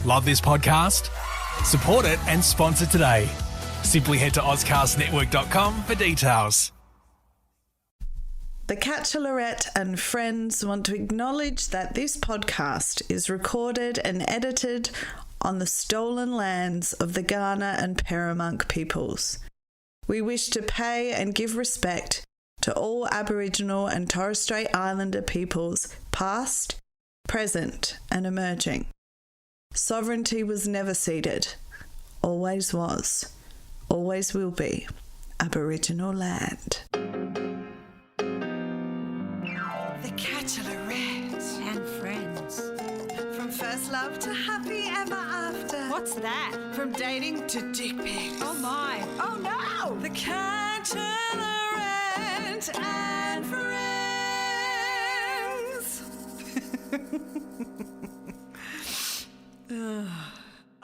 Love this podcast? Support it and sponsor today. Simply head to ozcastnetwork.com for details. The Catchalorette and friends want to acknowledge that this podcast is recorded and edited on the stolen lands of the Kaurna and Peramunk peoples. We wish to pay and give respect to all Aboriginal and Torres Strait Islander peoples, past, present and emerging. Sovereignty was never ceded, always was, always will be Aboriginal land. The Catchalorette and friends. From first love to happy ever after. What's that? From dating to dick pics. Oh my. Oh no! The Catchalorette and friends.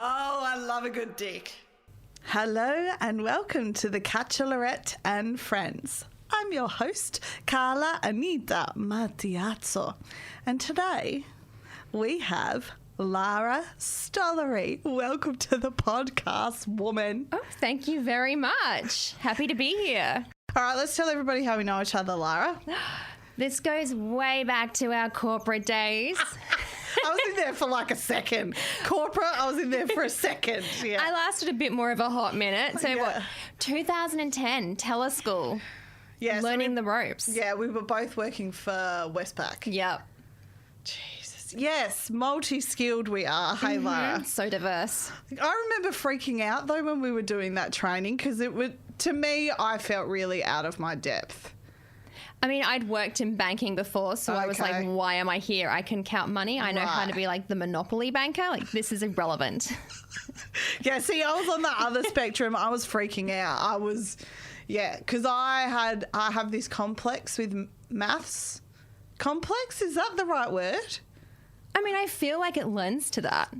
Oh, I love a good dick. Hello and welcome to the Catchalorette and friends. I'm your host, Carla Anita Matiazzo, and today we have Lara Stollery. Welcome to the podcast, woman. Oh, thank you very much. Happy to be here. All right, let's tell everybody how we know each other, Lara. This goes way back to our corporate days. I was in there for like a second. Corporate, I was in there for a second. Yeah. I lasted a bit more of a hot minute. So what, 2010, teleschool, learning the ropes. Yeah, we were both working for Westpac. Yep. Jesus. Yes, multi-skilled we are. Hey, Lara. So diverse. I remember freaking out though when we were doing that training because it would, to me, I felt really out of my depth. I mean, I'd worked in banking before, so I was like, why am I here? I can count money. I know how to be like the monopoly banker. Like, this is irrelevant. Yeah, see, I was on the other spectrum. I was freaking out. Because I have this complex with maths. Complex? Is that the right word? I mean, I feel like it lends to that.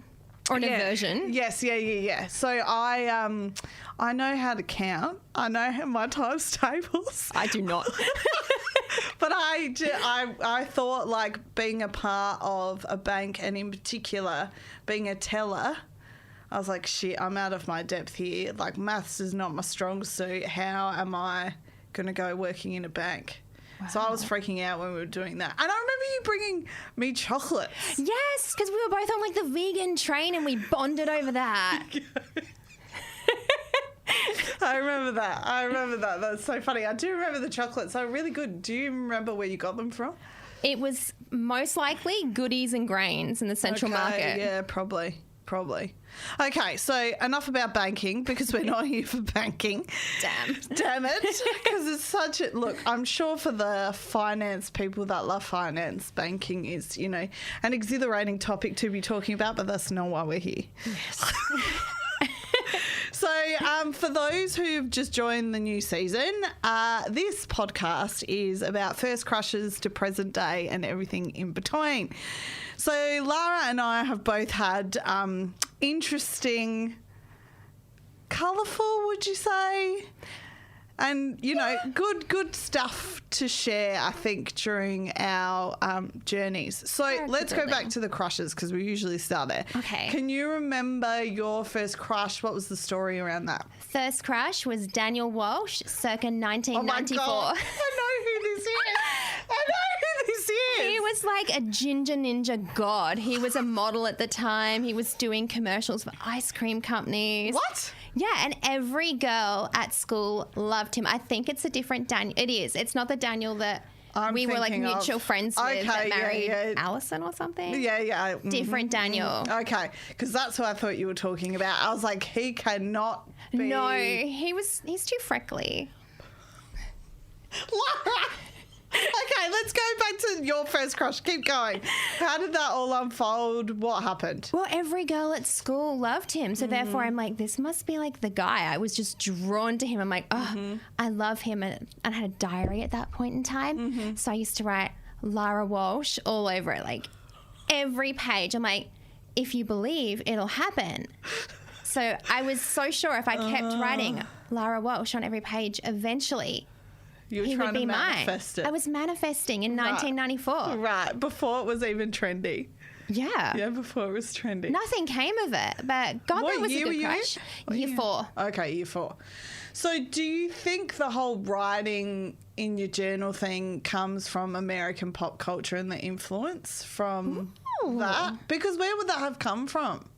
Or an aversion. Yes, yeah. So I know how to count. I know how my times tables. I do not. But I thought like being a part of a bank and in particular being a teller, I was like, shit, I'm out of my depth here. Like maths is not my strong suit. How am I going to go working in a bank? Wow. So I was freaking out when we were doing that. And I remember you bringing me chocolates. Yes, because we were both on like the vegan train and we bonded over that. I remember that. That's so funny. I do remember the chocolates. They were really good. Do you remember where you got them from? It was most likely Goodies and Grains in the Central Market. Yeah, probably. Okay, so enough about banking because we're not here for banking. Damn it. Because it's such a... Look, I'm sure for the finance people that love finance, banking is, an exhilarating topic to be talking about, but that's not why we're here. Yes. So for those who've just joined the new season, this podcast is about first crushes to present day and everything in between. So Lara and I have both had interesting, colourful, would you say? And, good stuff to share, I think, during our journeys. So let's go back to the crushes because we usually start there. Okay. Can you remember your first crush? What was the story around that? First crush was Daniel Walsh, circa 1994. Oh, my God. I know who this is. He was like a ginger ninja god. He was a model at the time. He was doing commercials for ice cream companies. What? Yeah, and every girl at school loved him. I think it's a different Daniel. It is. It's not the Daniel that we were like mutual friends with that married Allison or something. Yeah. Different Daniel. Okay, because that's who I thought you were talking about. I was like, he cannot be... No, he's too freckly. Okay, let's go back to your first crush. Keep going. How did that all unfold? What happened? Well, every girl at school loved him. So therefore I'm like, this must be like the guy. I was just drawn to him. I'm like, I love him. And I had a diary at that point in time. So I used to write Lara Walsh all over it, like every page. I'm like, if you believe, it'll happen. So I was so sure if I kept writing Lara Walsh on every page, eventually you were he trying would be to manifest mine. it. I was manifesting in 1994. Right, before it was even trendy. Yeah. Yeah, before it was trendy. Nothing came of it, but God, What that was year a were good you in? crush. What Year year? 4. Okay, year 4. So do you think the whole writing in your journal thing comes from American pop culture and the influence from that? Because where would that have come from?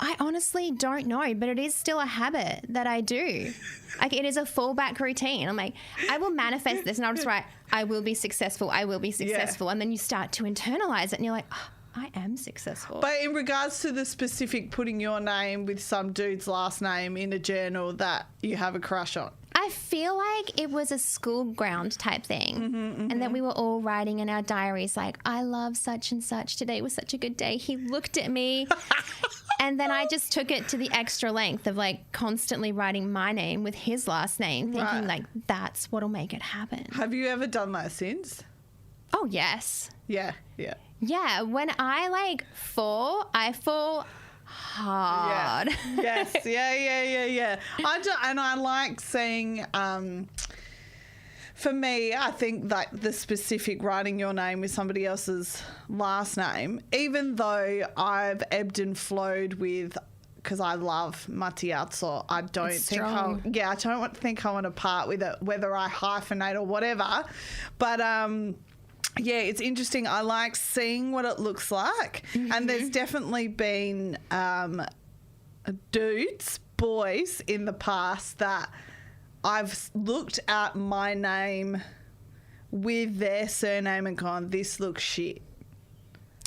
I honestly don't know, but it is still a habit that I do. Like, it is a fallback routine. I'm like, I will manifest this, and I'll just write, I will be successful, I will be successful. And then you start to internalize it, and you're like, oh, I am successful. But in regards to the specific putting your name with some dude's last name in a journal that you have a crush on. I feel like it was a school ground type thing. And that we were all writing in our diaries like, I love such and such. Today was such a good day. He looked at me. And then I just took it to the extra length of like constantly writing my name with his last name, thinking like that's what'll make it happen. Have you ever done that since? Oh, yes. Yeah, yeah. Yeah, when I like fall, I fall hard. Yeah. Yes, yeah. I like seeing, for me, I think that the specific writing your name with somebody else's last name, even though I've ebbed and flowed with, because I love Matiazzo, I don't think I don't think I want to part with it, whether I hyphenate or whatever. But yeah, it's interesting. I like seeing what it looks like. And there's definitely been boys in the past that I've looked at my name with their surname and gone, this looks shit.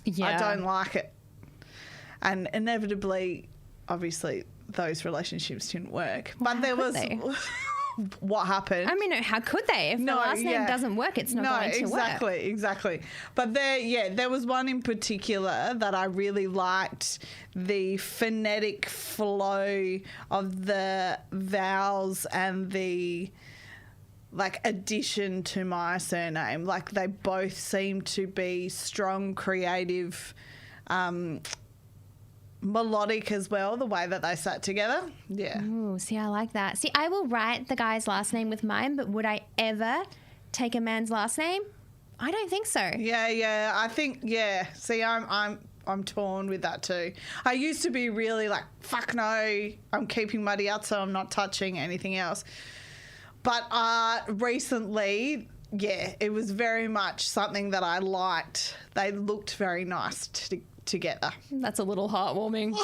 Yeah. I don't like it. And inevitably, obviously, those relationships didn't work. Well, but there was... What happened? I mean, how could they? If the last name doesn't work, it's not going to work. Exactly. But there was one in particular that I really liked the phonetic flow of the vowels and the addition to my surname. Like they both seem to be strong, creative, melodic as well, the way that they sat together. Yeah. Ooh, see, I like that. See, I will write the guy's last name with mine, but would I ever take a man's last name? I don't think so. Yeah. I think, yeah. See, I'm torn with that too. I used to be really like, fuck no, I'm keeping Matiazzo, I'm not touching anything else. But recently, yeah, it was very much something that I liked. They looked very nice together. That's a little heartwarming.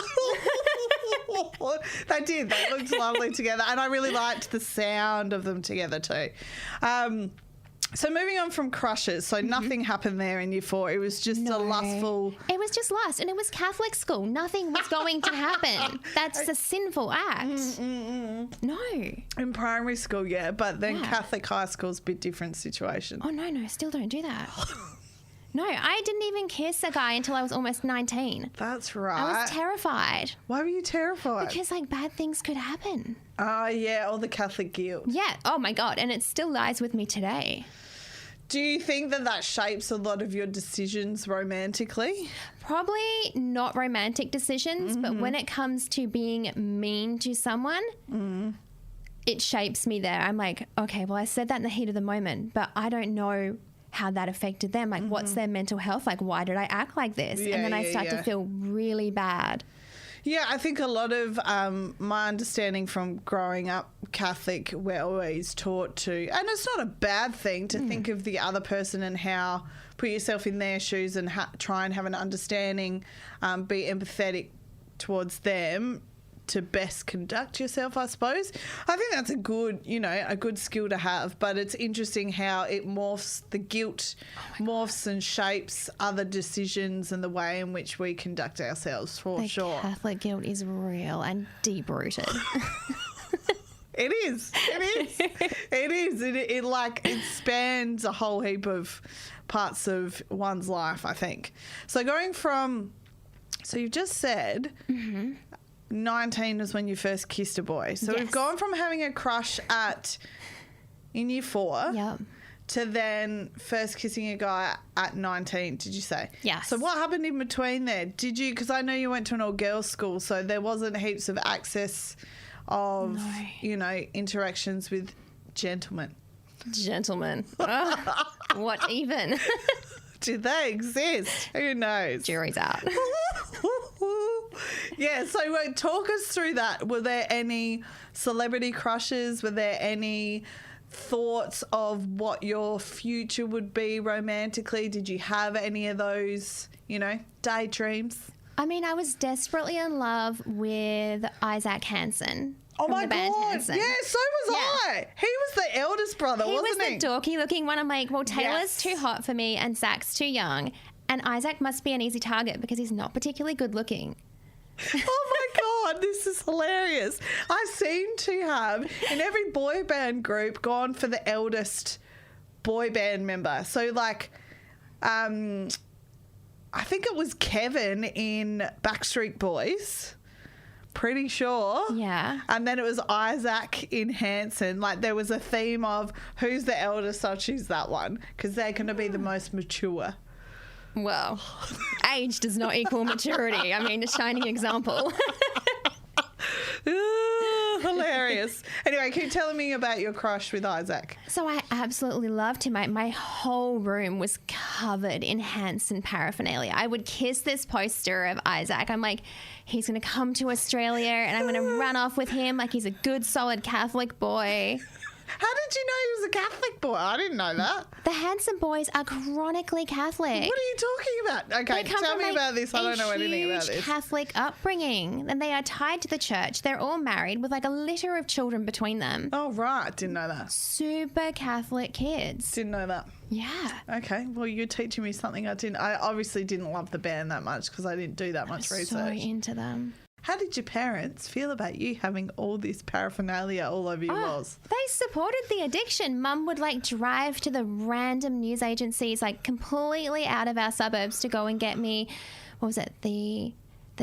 They did. They looked lovely together. And I really liked the sound of them together too. So moving on from crushes. So nothing happened there in year 4. It was just a lustful... It was just lust. And it was Catholic school. Nothing was going to happen. That's a sinful act. No. In primary school, yeah. But then Catholic high school's a bit different situation. Oh, no. Still don't do that. No, I didn't even kiss a guy until I was almost 19. That's right. I was terrified. Why were you terrified? Because, bad things could happen. Oh, yeah, all the Catholic guilt. Yeah. Oh, my God. And it still lies with me today. Do you think that shapes a lot of your decisions romantically? Probably not romantic decisions, but when it comes to being mean to someone, it shapes me there. I'm like, okay, well, I said that in the heat of the moment, but I don't know how that affected them. Like, what's their mental health? Like, why did I act like this? Yeah, and then I start to feel really bad. Yeah, I think a lot of my understanding from growing up Catholic, we're always taught to, and it's not a bad thing to think of the other person and how, put yourself in their shoes and try and have an understanding, be empathetic towards them to best conduct yourself, I suppose. I think that's a good skill to have, but it's interesting how it morphs, the guilt morphs and shapes other decisions and the way in which we conduct ourselves, for sure. Catholic guilt is real and deep-rooted. It is. It spans a whole heap of parts of one's life, I think. So you've just said 19 was when you first kissed a boy. So we've gone from having a crush in year 4 to then first kissing a guy at 19, did you say? Yes. So what happened in between there? Did you, because I know you went to an all-girls school, so there wasn't heaps of access of, interactions with gentlemen. Gentlemen. What even? Do they exist? Who knows? Jury's out. Yeah, so talk us through that. Were there any celebrity crushes? Were there any thoughts of what your future would be romantically? Did you have any of those, daydreams? I mean, I was desperately in love with Isaac Hansen. Oh from my the band God. Hanson. Yeah, so was I. He was the eldest brother, He was wasn't he? the dorky looking one. I'm like, well, Taylor's Yes. too hot for me and Zach's too young. And Isaac must be an easy target because he's not particularly good looking. Oh my God, this is hilarious. I seem to have, in every boy band group, gone for the eldest boy band member. So, I think it was Kevin in Backstreet Boys. Pretty sure. Yeah. And then it was Isaac in Hanson. Like, there was a theme of who's the eldest, I'll choose that one because they're going to be the most mature. Well, age does not equal maturity. I mean, a shining example. Hilarious. Anyway, keep telling me about your crush with Isaac. So I absolutely loved him. My whole room was covered in Hanson paraphernalia. I would kiss this poster of Isaac. I'm like, he's going to come to Australia and I'm going to run off with him like he's a good, solid Catholic boy. How did you know he was a Catholic boy? I didn't know that. The Hanson boys are chronically Catholic. What are you talking about? Okay, They come tell from, me about this. I don't know anything about a this. huge Catholic upbringing, and they are tied to the church. They're all married with like a litter of children between them. Oh, right. Didn't know that. Super Catholic kids. Didn't know that. Yeah. Okay, well, you're teaching me something I didn't. I obviously didn't love the band that much because I didn't do that much So research. into them. How did your parents feel about you having all this paraphernalia all over your walls? They supported the addiction. Mum would drive to the random news agencies completely out of our suburbs to go and get me, what was it, the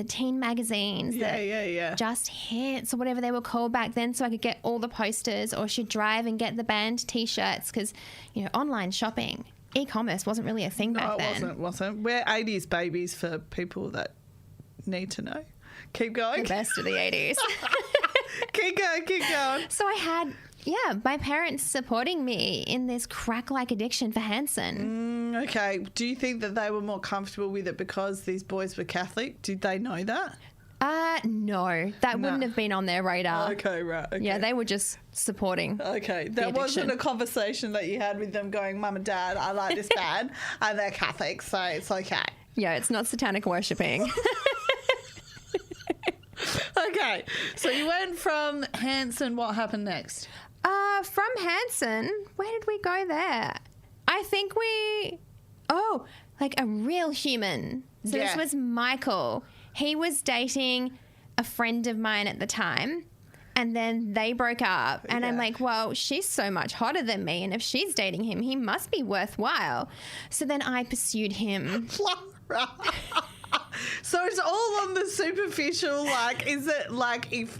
teen magazines. Yeah. Just Hits or whatever they were called back then, so I could get all the posters, or she'd drive and get the band T-shirts because, online shopping, e-commerce wasn't really a thing back then. No, it wasn't. We're 80s babies for people that need to know. Keep going. The best of the 80s. Keep going. So I had, my parents supporting me in this crack-like addiction for Hanson. Okay. Do you think that they were more comfortable with it because these boys were Catholic? Did they know that? No. That wouldn't have been on their radar. Okay, right. Okay. Yeah, they were just supporting. Okay, that wasn't a conversation that you had with them going, Mum and Dad, I like this band, and they're Catholic, so it's okay. Yeah, it's not satanic worshipping. Okay, so you went from Hanson. What happened next? From Hanson, where did we go there? I think a real human. So Yeah. this was Michael. He was dating a friend of mine at the time, and then they broke up. And I'm Yeah. like, well, she's so much hotter than me, and if she's dating him, he must be worthwhile. So then I pursued him. So it's all on the superficial, is it if...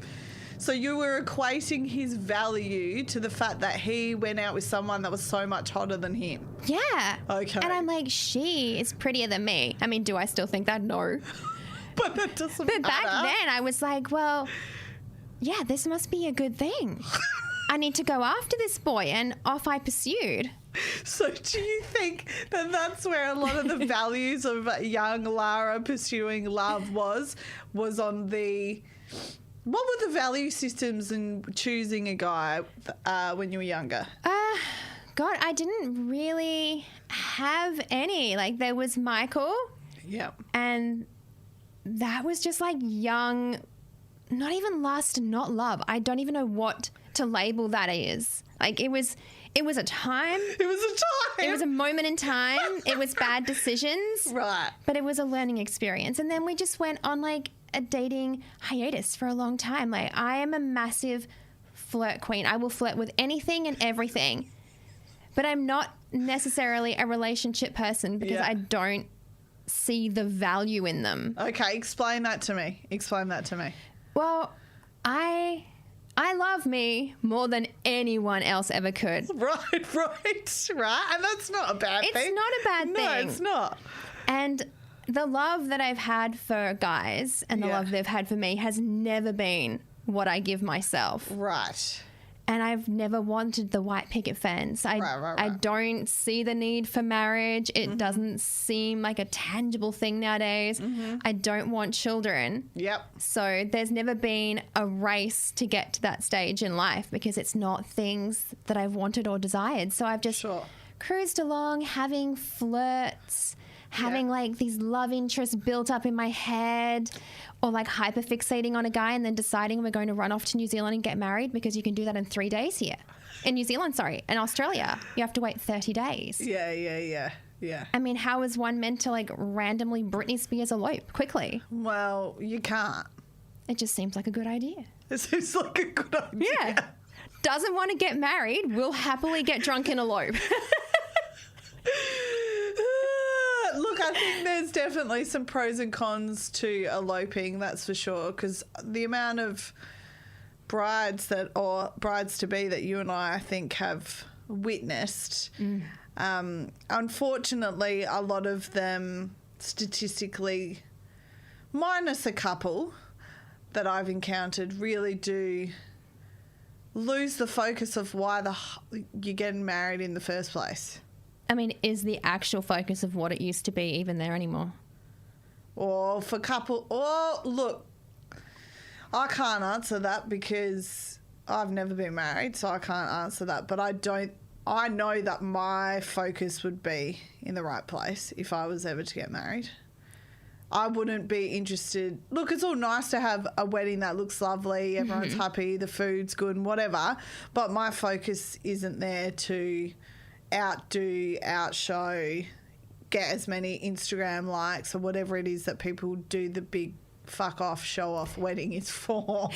So you were equating his value to the fact that he went out with someone that was so much hotter than him. Yeah. Okay. And I'm like, she is prettier than me. I mean, do I still think that? No. But that doesn't But matter. back then, I was like, well, yeah, this must be a good thing. I need to go after this boy, and off I pursued. So do you think that that's where a lot of the values of young Lara pursuing love was on the... What were the value systems in choosing a guy when you were younger? God, I didn't really have any. There was Michael, Yeah. and that was just young, not even lust, not love. I don't even know what to label that is. It was a time. It was a time. It was a moment in time. It was bad decisions. Right. But it was a learning experience. And then we just went on a dating hiatus for a long time. I am a massive flirt queen. I will flirt with anything and everything. But I'm not necessarily a relationship person because Yeah. I don't see the value in them. Okay, explain that to me. Well, I love me more than anyone else ever could. Right. And that's not a bad thing. It's not a bad No, thing. it's not. And the love that I've had for guys and the Yeah. love they've had for me has never been what I give myself. Right. And I've never wanted the white picket fence. I don't see the need for marriage. It doesn't seem like a tangible thing nowadays. I don't want children. Yep. So there's never been a race to get to that stage in life because it's not things that I've wanted or desired. So I've just cruised along, having flirts, having like these love interests built up in my head, or like hyper fixating on a guy and then deciding we're going to run off to New Zealand and get married because you can do that in 3 days here. In New Zealand, sorry. In Australia, you have to wait 30 days. Yeah. I mean, how is one meant to like randomly Britney Spears elope quickly? Well, you can't. It just seems like a good idea. It seems like a good idea. Yeah. Doesn't want to get married, will happily get drunk and elope. Look, I think there's definitely some pros and cons to eloping, that's for sure, because the amount of brides to be that you and I think have witnessed, unfortunately, a lot of them statistically, minus a couple that I've encountered, really do lose the focus of why you're getting married in the first place. I mean, is the actual focus of what it used to be even there anymore? Or for look, I can't answer that because I've never been married, so I can't answer that. But I know that my focus would be in the right place if I was ever to get married. I wouldn't be interested. Look, it's all nice to have a wedding that looks lovely, everyone's happy, the food's good and whatever, but my focus isn't there to outshow, get as many Instagram likes or whatever it is that people do the big fuck off show off wedding is for.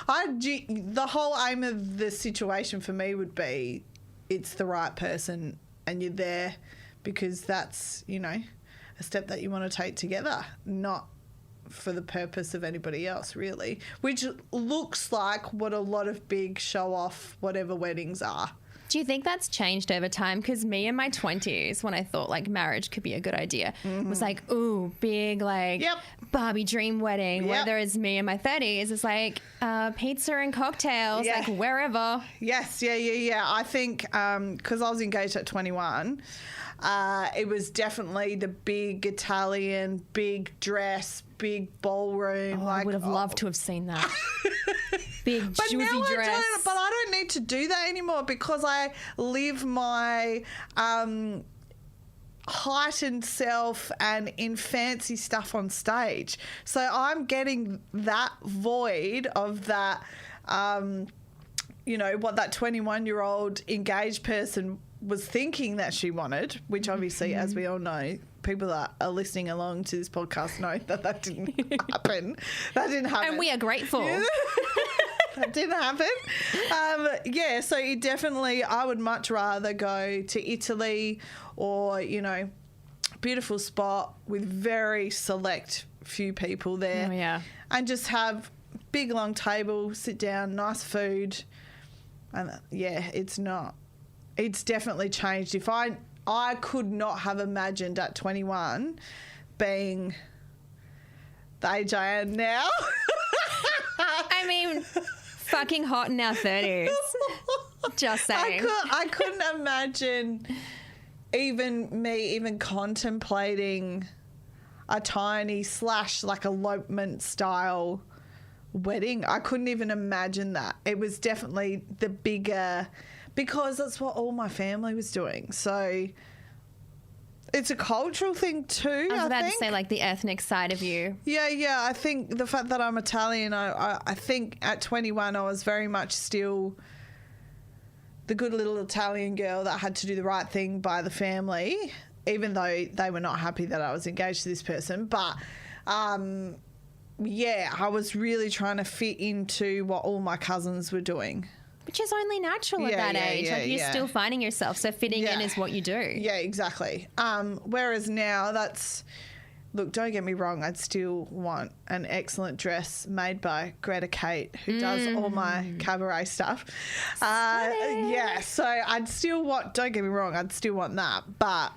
The whole aim of the situation for me would be it's the right person and you're there because that's, a step that you want to take together, not for the purpose of anybody else, really, which looks like what a lot of big show off whatever weddings are. Do you think that's changed over time? Because me in my 20s, when I thought like marriage could be a good idea, was like, ooh, big like Barbie dream wedding. Whereas me in my 30s, it's like pizza and cocktails, like wherever. Yes, yeah. I think because I was engaged at 21, it was definitely the big Italian, big dress, big ballroom. I would have loved to have seen that. Big juicy dress. But I don't need to do that anymore because I live my heightened self and in fancy stuff on stage. So I'm getting that void of that, what that 21-year-old engaged person was thinking that she wanted, which obviously, as we all know, people that are listening along to this podcast know that didn't happen. That didn't happen. And we are grateful. That didn't happen. So it definitely, I would much rather go to Italy or, beautiful spot with very select few people there. Oh, yeah. And just have big, long table, sit down, nice food. And, it's definitely changed. If I could not have imagined at 21 being the age I am now. I mean, fucking hot in our 30s. Just saying. I couldn't imagine even contemplating a tiny / like elopement style wedding. I couldn't even imagine that. It was definitely the bigger, because that's what all my family was doing. So it's a cultural thing too. I was about to say, like, the ethnic side of you. Yeah. I think the fact that I'm Italian, I think at 21 I was very much still the good little Italian girl that had to do the right thing by the family, even though they were not happy that I was engaged to this person. But, I was really trying to fit into what all my cousins were doing. Which is only natural at that age. You're still finding yourself, so fitting in is what you do. Yeah, exactly. Whereas now look, don't get me wrong, I'd still want an excellent dress made by Greta Kate, who does all my cabaret stuff. So I'd still want, don't get me wrong, I'd still want that. But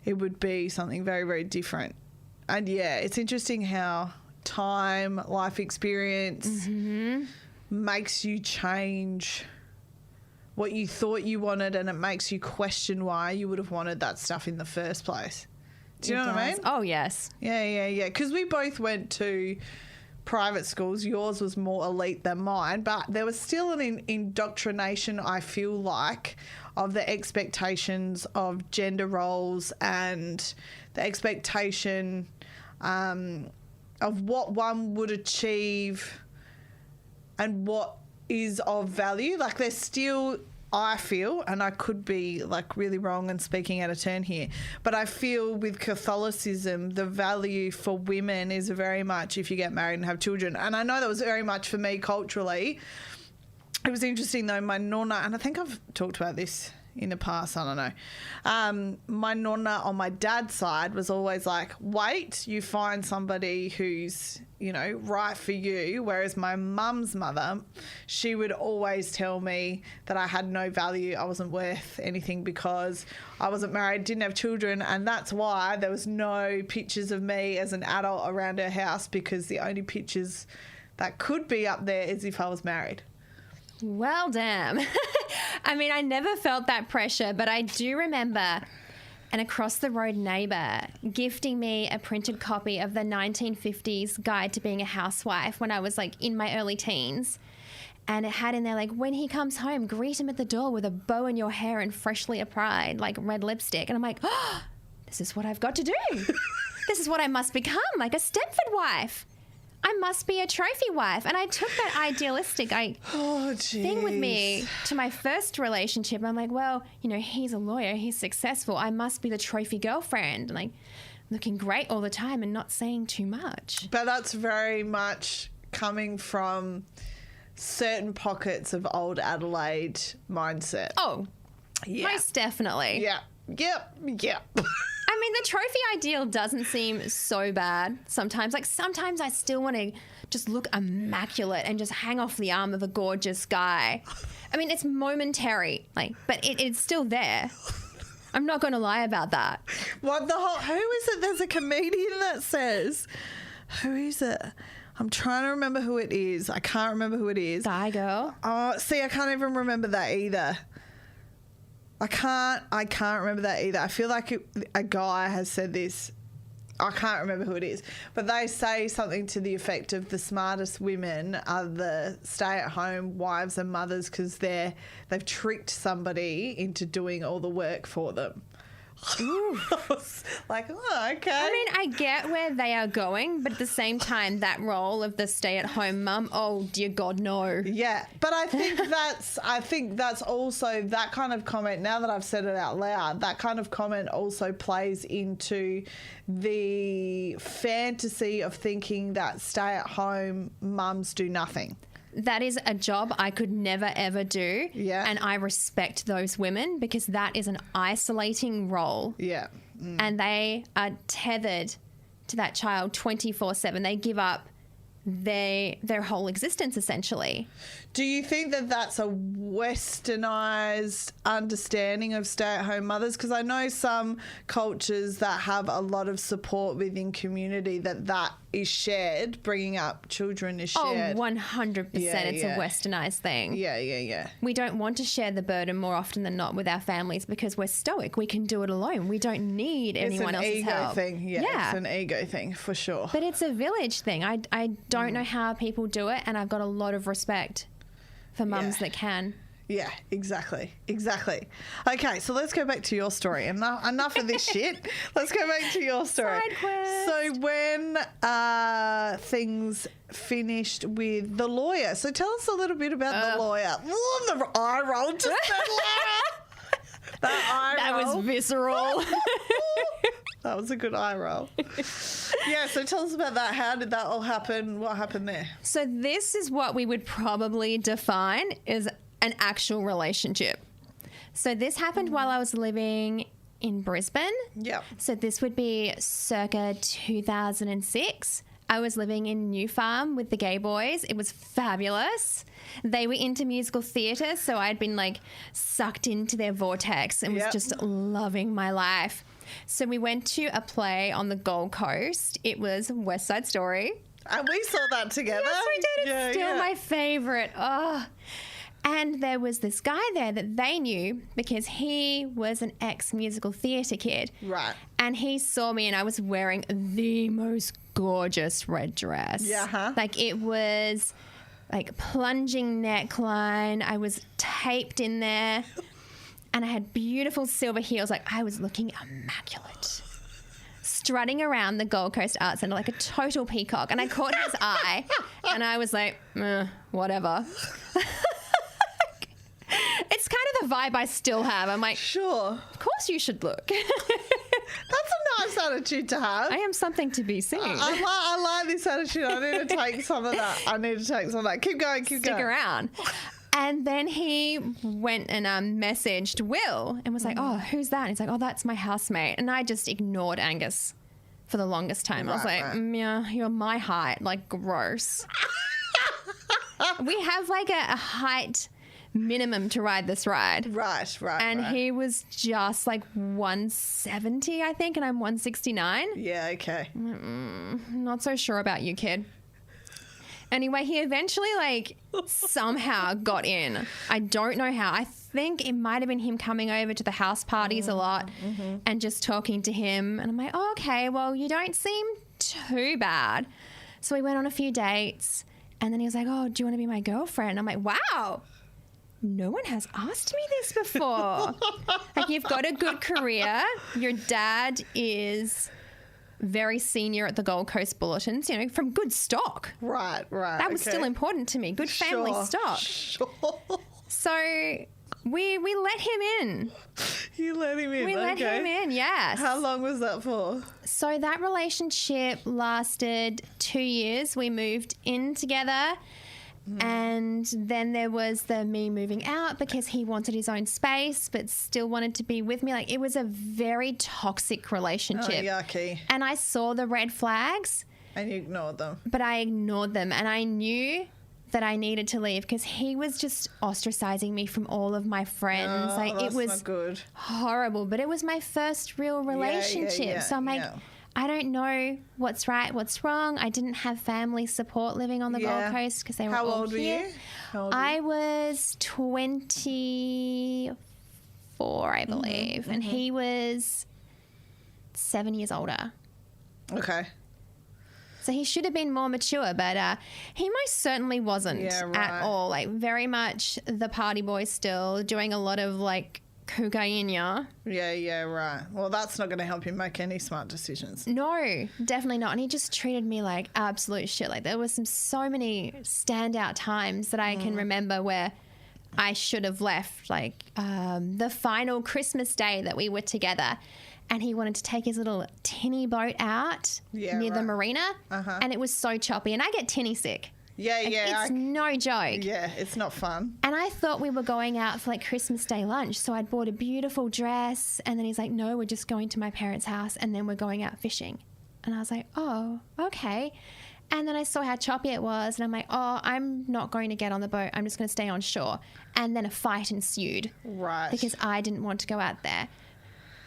it would be something very, very different. And, it's interesting how time, life experience, makes you change what you thought you wanted, and it makes you question why you would have wanted that stuff in the first place. Do you know what I mean? Oh, yes. Yeah. Because we both went to private schools. Yours was more elite than mine, but there was still an indoctrination, I feel like, of the expectations of gender roles and the expectation of what one would achieve and what is of value. Like, there's still, I feel, and I could be like really wrong and speaking out of turn here, but I feel with Catholicism, the value for women is very much if you get married and have children. And I know that was very much for me culturally. It was interesting though, my nonna, and I think I've talked about this in the past, I don't know. My nonna on my dad's side was always like, wait, you find somebody who's, you know, right for you. Whereas my mum's mother, she would always tell me that I had no value, I wasn't worth anything because I wasn't married, didn't have children, and that's why there was no pictures of me as an adult around her house, because the only pictures that could be up there is if I was married. Well, damn. I mean, I never felt that pressure, but I do remember an across-the-road neighbour gifting me a printed copy of the 1950s Guide to Being a Housewife when I was, like, in my early teens. And it had in there, like, when he comes home, greet him at the door with a bow in your hair and freshly applied, like, red lipstick. And I'm like, oh, this is what I've got to do. This is what I must become, like a Stepford wife. I must be a trophy wife. And I took that idealistic thing with me to my first relationship. I'm like, well, you know, he's a lawyer, he's successful. I must be the trophy girlfriend. Like, looking great all the time and not saying too much. But that's very much coming from certain pockets of old Adelaide mindset. Oh, yeah. Most definitely. Yeah. Yep. I mean, the trophy ideal doesn't seem so bad sometimes. Like, sometimes I still want to just look immaculate and just hang off the arm of a gorgeous guy. I mean, it's momentary, like, but it's still there. I'm not going to lie about that. What the whole... Who is it? There's a comedian that says... Who is it? I'm trying to remember who it is. I can't remember who it is. Guy girl. Oh, see, I can't even remember that either. I can't remember that either. I feel like a guy has said this. I can't remember who it is. But they say something to the effect of the smartest women are the stay-at-home wives and mothers because they've tricked somebody into doing all the work for them. I was like, oh, okay. I mean, I get where they are going, but at the same time, that role of the stay-at-home mum, oh dear God, no. Yeah, but I think that's also that kind of comment. Now that I've said it out loud, that kind of comment also plays into the fantasy of thinking that stay-at-home mums do nothing. That is a job I could never, ever do. Yeah. And I respect those women because that is an isolating role. Yeah. And they are tethered to that child 24/7. They give up their whole existence, essentially. Do you think that that's a westernized understanding of stay-at-home mothers? Because I know some cultures that have a lot of support within community that is shared, bringing up children is shared. Oh, 100%. It's a westernized thing. Yeah. We don't want to share the burden more often than not with our families because we're stoic. We can do it alone. We don't need anyone else's help. It's an ego thing. Yeah, it's an ego thing for sure. But it's a village thing. I don't know how people do it, and I've got a lot of respect for mums that can. Yeah, exactly. Okay, so let's go back to your story. Enough of this shit. Let's go back to your story. Side quest. So when things finished with the lawyer. So tell us a little bit about the lawyer. Ooh, the eye roll just said Lara. That was visceral. That was a good eye roll. Yeah, so tell us about that. How did that all happen? What happened there? So this is what we would probably define as an actual relationship. So this happened while I was living in Brisbane. Yep. So this would be circa 2006. I was living in New Farm with the gay boys. It was fabulous. They were into musical theatre, so I'd been like sucked into their vortex and was just loving my life. So we went to a play on the Gold Coast. It was West Side Story. And we saw that together. Yes, we did. It's still my favourite. Oh. And there was this guy there that they knew because he was an ex-musical theatre kid. Right. And he saw me and I was wearing the most gorgeous red dress. Yeah. Huh? Like it was like plunging neckline. I was taped in there and I had beautiful silver heels. Like I was looking immaculate. Strutting around the Gold Coast Arts Centre like a total peacock. And I caught his eye and I was like, whatever. It's kind of the vibe I still have. I'm like, sure. Of course you should look. That's a nice attitude to have. I am something to be seen. I like this attitude. I need to take some of that. Keep going. Stick around. And then he went and messaged Will and was like, oh, who's that? And he's like, oh, that's my housemate. And I just ignored Angus for the longest time. I was like, yeah, you're my height. Like, gross. We have like a height minimum to ride this ride. Right. And he was just like 170, I think, and I'm 169. Yeah, okay. Not so sure about you, kid. Anyway, he eventually like somehow got in. I don't know how. I think it might have been him coming over to the house parties a lot and just talking to him. And I'm like, oh, okay, well, you don't seem too bad. So we went on a few dates and then he was like, oh, do you want to be my girlfriend? I'm like, wow. No one has asked me this before. Like, you've got a good career. Your dad is very senior at the Gold Coast Bulletins, you know, from good stock. Right. That was still important to me. Good family stock. Sure. So we let him in. You let him in? We let him in, yes. How long was that for? So that relationship lasted 2 years. We moved in together. And then there was the me moving out because he wanted his own space but still wanted to be with me. Like, it was a very toxic relationship. Oh, yucky. And I saw the red flags. And you ignored them. But I ignored them. And I knew that I needed to leave because he was just ostracizing me from all of my friends. Oh, like, that's it was not good. horrible. But it was my first real relationship. So I'm like, I don't know what's right, what's wrong. I didn't have family support living on the Gold Coast because they were all old here. How old were you? I was 24, I believe, and he was 7 years older. Okay. So he should have been more mature, but he most certainly wasn't at all. Like, very much the party boy still, doing a lot of like cocaine. Yeah, right. Well, that's not going to help you make any smart decisions. No, definitely not. And he just treated me like absolute shit. Like, there was so many standout times that I can remember where I should have left. Like, the final Christmas day that we were together and he wanted to take his little tinny boat out near the marina and it was so choppy and I get tinny sick. It's no joke. Yeah, it's not fun. And I thought we were going out for like Christmas Day lunch. So I'd bought a beautiful dress and then he's like, no, we're just going to my parents' house and then we're going out fishing. And I was like, oh, okay. And then I saw how choppy it was and I'm like, oh, I'm not going to get on the boat. I'm just going to stay on shore. And then a fight ensued. Right. Because I didn't want to go out there.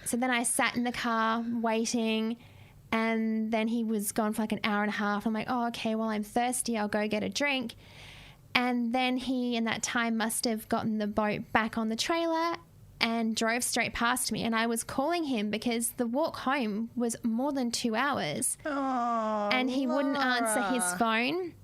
So then I sat in the car waiting. And then he was gone for like an hour and a half. I'm like, oh, okay, well, I'm thirsty. I'll go get a drink. And then he, in that time, must have gotten the boat back on the trailer and drove straight past me. And I was calling him because the walk home was more than 2 hours. Oh, and he wouldn't Lara. answer his phone.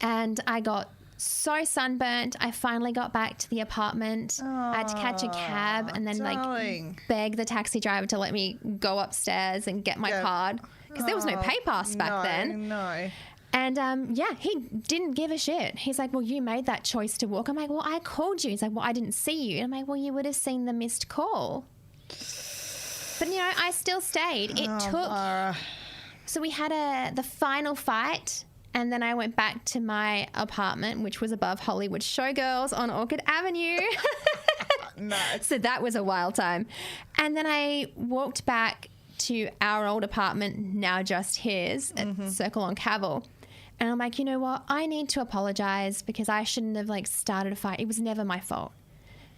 And I got so sunburnt. I finally got back to the apartment. I had to catch a cab and then like beg the taxi driver to let me go upstairs and get my card because there was no pay pass back then. No. And he didn't give a shit. He's like, well, you made that choice to walk. I'm like, well, I called you. He's like, well, I didn't see you. And I'm like, well, you would have seen the missed call. But, you know, I still stayed. It took. Lara. So we had the final fight. And then I went back to my apartment, which was above Hollywood Showgirls on Orchid Avenue. Nice. So that was a wild time. And then I walked back to our old apartment, now just his, at Circle on Cavill. And I'm like, you know what? I need to apologize because I shouldn't have like started a fight. It was never my fault.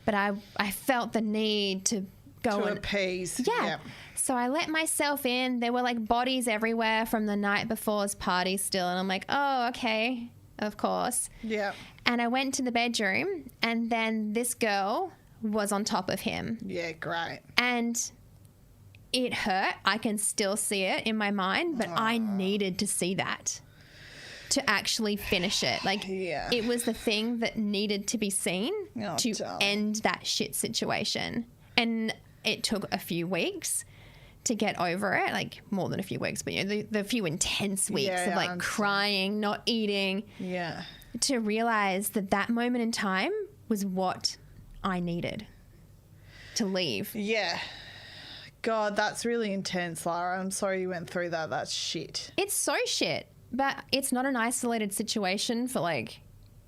But I felt the need to go To and appease. yeah. So I let myself in. There were like bodies everywhere from the night before's party still. And I'm like, oh, okay, of course. Yeah. And I went to the bedroom and then this girl was on top of him. Yeah, great. And it hurt. I can still see it in my mind, but I needed to see that to actually finish it. Like, Yeah. it was the thing that needed to be seen Oh, to darling. end that shit situation. And it took a few weeks to get over it, like more than a few weeks, but you know, the few intense weeks Yeah, of I like understand. crying, not eating, Yeah. to realize that that moment in time was what I needed to leave. Yeah. God, that's really intense, Lara. I'm sorry you went through that. That's shit. It's so shit, but it's not an isolated situation for like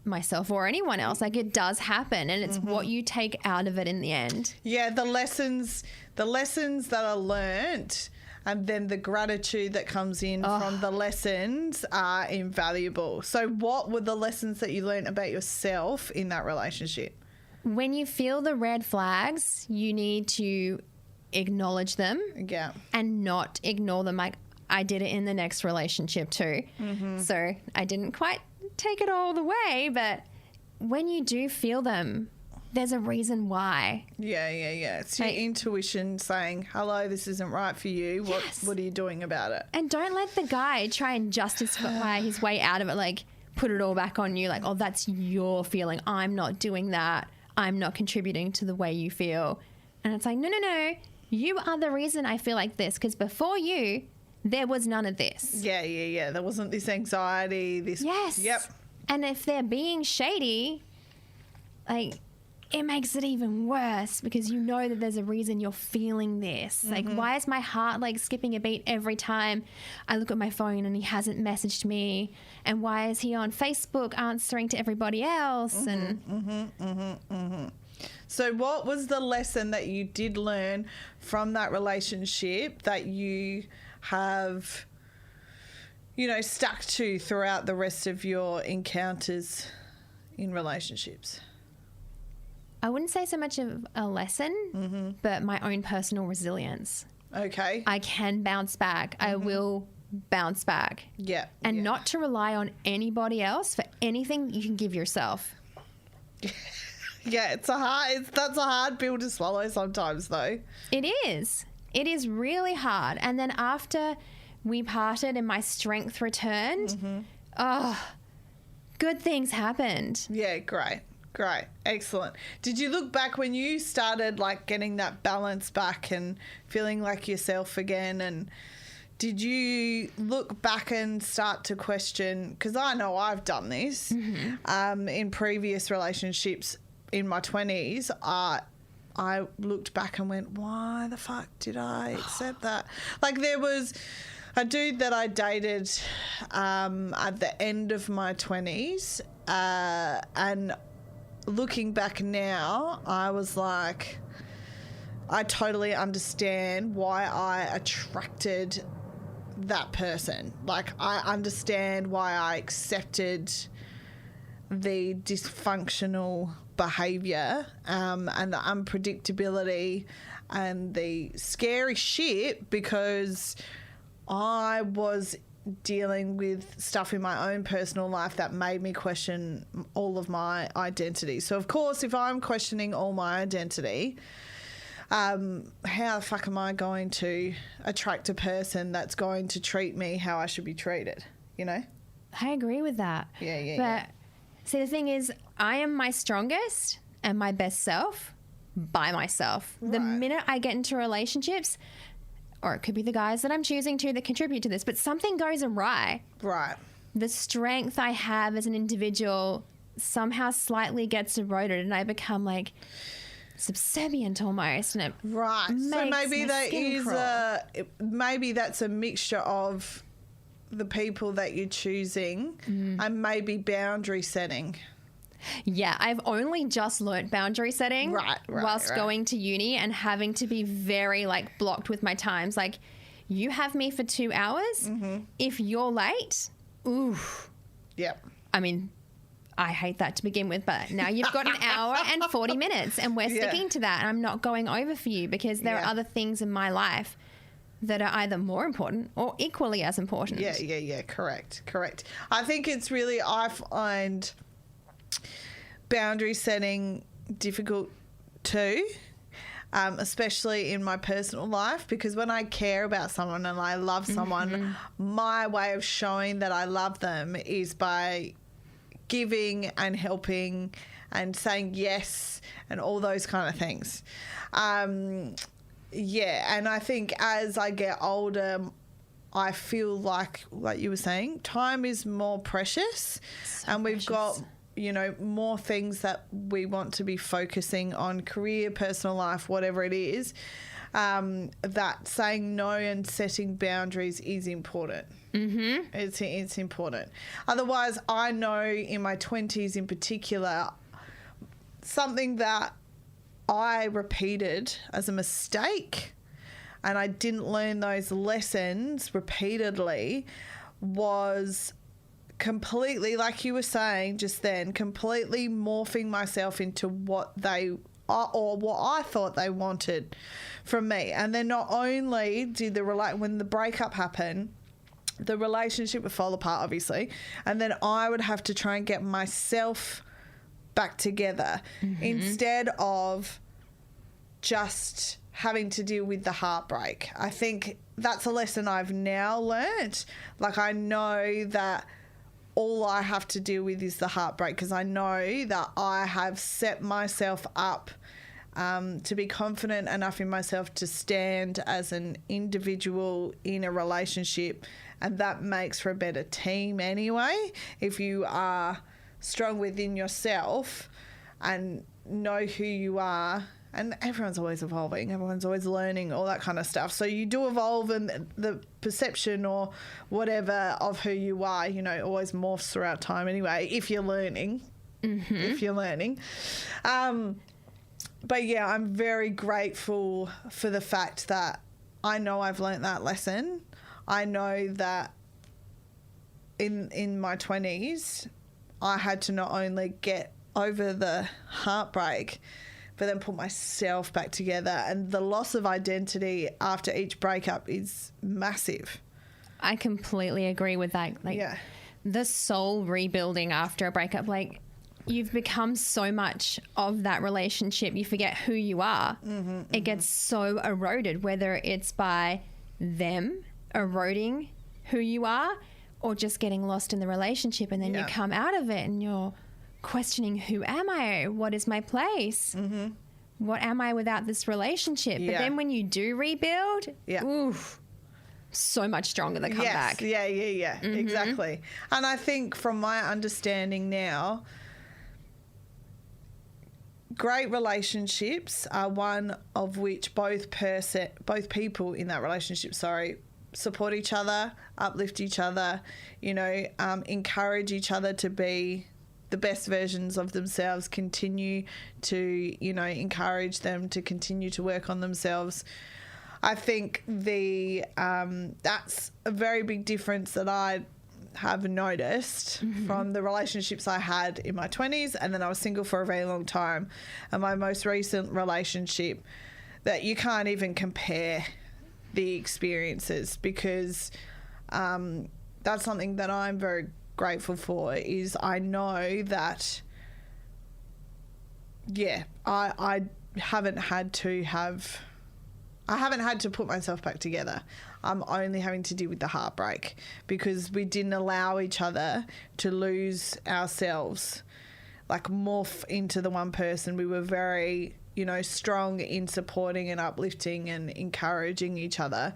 myself or anyone else. Like, it does happen, and it's what you take out of it in the end. Yeah, the lessons that are learnt and then the gratitude that comes in from the lessons are invaluable. So what were the lessons that you learnt about yourself in that relationship? When you feel the red flags, you need to acknowledge them Yeah. and not ignore them. Like, I did it in the next relationship too. So I didn't quite take it all the way, but when you do feel them, there's a reason why. Yeah. It's your Like- intuition saying, hello, this isn't right for you. What are you doing about it? And don't let the guy try and justify his way out of it, like put it all back on you, like, oh, that's your feeling. I'm not doing that. I'm not contributing to the way you feel. And it's like, no. You are the reason I feel like this, because before you, there was none of this. Yeah. There wasn't this anxiety, this... Yes. Yep. And if they're being shady, like, it makes it even worse because you know that there's a reason you're feeling this. Like, why is my heart like skipping a beat every time I look at my phone and he hasn't messaged me? And why is he on Facebook answering to everybody else? So what was the lesson that you did learn from that relationship that you have, you know, stuck to throughout the rest of your encounters in relationships? I wouldn't say so much of a lesson, but my own personal resilience. Okay. I can bounce back. I will bounce back. Yeah. And not to rely on anybody else for anything you can give yourself. Yeah, that's a hard pill to swallow sometimes though. It is. It is really hard. And then after we parted and my strength returned, good things happened. Yeah, great. Excellent. Did you look back when you started like getting that balance back and feeling like yourself again, and did you look back and start to question, because I know I've done this in previous relationships in my 20s, I looked back and went, why the fuck did I accept that? Like, there was a dude that I dated at the end of my 20s, and looking back now, I was like, I totally understand why I attracted that person. Like, I understand why I accepted the dysfunctional behaviour and the unpredictability and the scary shit, because I was dealing with stuff in my own personal life that made me question all of my identity. So, of course, if I'm questioning all my identity, how the fuck am I going to attract a person that's going to treat me how I should be treated, you know? I agree with that. Yeah. See, the thing is, I am my strongest and my best self by myself. The minute I get into relationships, or it could be the guys that I'm choosing to that contribute to this, but something goes awry. Right. The strength I have as an individual somehow slightly gets eroded, and I become like subservient almost. And it Right. So makes maybe my that skin is crawl. maybe that's a mixture of the people that you're choosing and maybe boundary setting. Yeah, I've only just learnt boundary setting whilst right. going to uni and having to be very like blocked with my times. Like, you have me for 2 hours. If you're late, oof. Yep. I mean, I hate that to begin with, but now you've got an hour and 40 minutes and we're sticking to that, and I'm not going over for you because there are other things in my life that are either more important or equally as important. Yeah. Correct. I think it's really, I find boundary setting difficult too, especially in my personal life, because when I care about someone and I love someone, my way of showing that I love them is by giving and helping and saying yes and all those kind of things. And I think as I get older, I feel like you were saying, time is more precious, and we've got, more things that we want to be focusing on, career, personal life, whatever it is, that saying no and setting boundaries is important. It's important. Otherwise, I know in my 20s in particular, something that I repeated as a mistake and I didn't learn those lessons repeatedly was completely, like you were saying just then, completely morphing myself into what they are or what I thought they wanted from me. And then not only did when the breakup happened, the relationship would fall apart, obviously, and then I would have to try and get myself back together instead of just having to deal with the heartbreak. I think that's a lesson I've now learnt. Like, I know that all I have to deal with is the heartbreak, because I know that I have set myself up to be confident enough in myself to stand as an individual in a relationship, and that makes for a better team anyway. If you are strong within yourself and know who you are, and everyone's always evolving, everyone's always learning, all that kind of stuff. So you do evolve, and the perception or whatever of who you are, always morphs throughout time anyway, if you're learning. But yeah, I'm very grateful for the fact that I know I've learnt that lesson. I know that in my 20s, I had to not only get over the heartbreak, but then put myself back together. And the loss of identity after each breakup is massive. I completely agree with that. The soul rebuilding after a breakup, you've become so much of that relationship, you forget who you are. It gets so eroded, whether it's by them eroding who you are or just getting lost in the relationship, and then you come out of it and you're questioning, who am I? What is my place? What am I without this relationship? But then when you do rebuild, oof, so much stronger the comeback. Exactly. And I think from my understanding now, great relationships are one of which both people in that relationship, support each other, uplift each other, encourage each other to be the best versions of themselves, continue to, encourage them to continue to work on themselves. I think that's a very big difference that I have noticed from the relationships I had in my 20s, and then I was single for a very long time, and my most recent relationship, that you can't even compare the experiences, because that's something that I'm very grateful for, is I know that I haven't had to put myself back together. I'm only having to deal with the heartbreak, because we didn't allow each other to lose ourselves, morph into the one person. We were very, strong in supporting and uplifting and encouraging each other,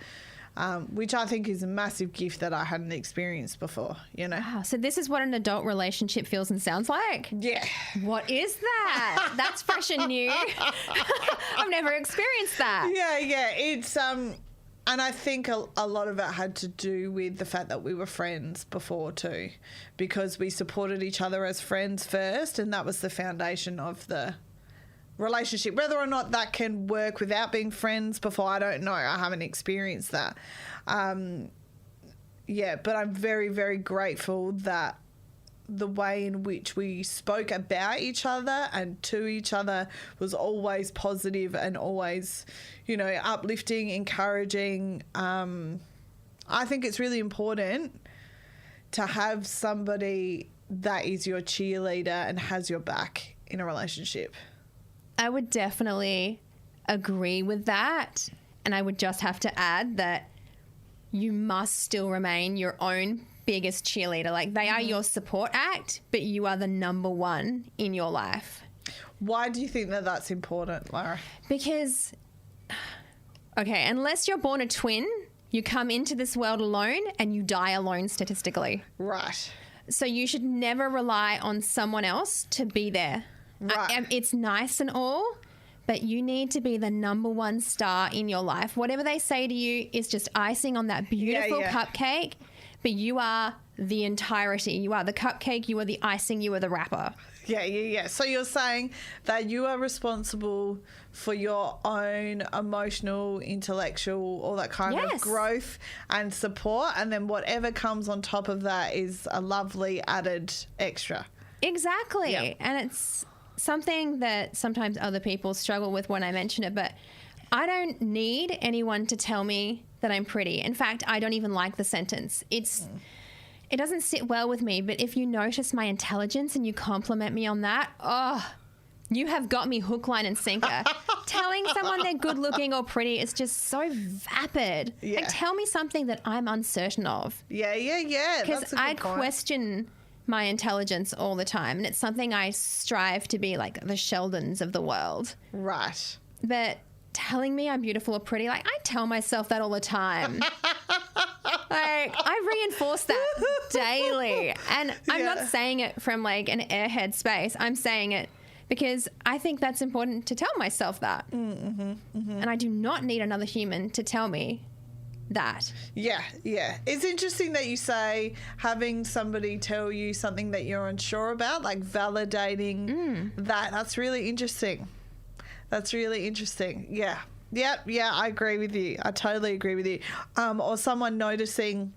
which I think is a massive gift that I hadn't experienced before, Wow, so this is what an adult relationship feels and sounds like? Yeah. What is that? That's fresh and new. I've never experienced that. Yeah. It's, and I think a lot of it had to do with the fact that we were friends before too, because we supported each other as friends first, and that was the foundation of the relationship. Whether or not that can work without being friends before, I don't know. I haven't experienced that. But I'm very, very grateful that the way in which we spoke about each other and to each other was always positive and always, you know, uplifting, encouraging. I think it's really important to have somebody that is your cheerleader and has your back in a relationship. I would definitely agree with that. And I would just have to add that you must still remain your own biggest cheerleader. Like, they are your support act, but you are the number one in your life. Why do you think that that's important, Lara? Because, okay, unless you're born a twin, you come into this world alone and you die alone statistically. Right. So you should never rely on someone else to be there. Right. It's nice and all, but you need to be the number one star in your life. Whatever they say to you is just icing on that beautiful cupcake, but you are the entirety. You are the cupcake, you are the icing, you are the wrapper. Yeah. So you're saying that you are responsible for your own emotional, intellectual, all that kind of growth and support, and then whatever comes on top of that is a lovely added extra. Exactly. Yeah. And it's something that sometimes other people struggle with when I mention it, but I don't need anyone to tell me that I'm pretty. In fact, I don't even like the sentence. It doesn't sit well with me, but if you notice my intelligence and you compliment me on that, you have got me hook, line and sinker. Telling someone they're good looking or pretty is just so vapid. Yeah. Like, tell me something that I'm uncertain of. Yeah. Because I question my intelligence all the time, and it's something I strive to be like the Sheldons of the world. Right. But telling me I'm beautiful or pretty, like, I tell myself that all the time. Like, I reinforce that daily. And I'm not saying it from like an airhead space. I'm saying it because I think that's important to tell myself that. And I do not need another human to tell me that. Yeah. It's interesting that you say having somebody tell you something that you're unsure about, like validating that. That's really interesting. Yeah. Yeah, I agree with you. I totally agree with you. Or someone noticing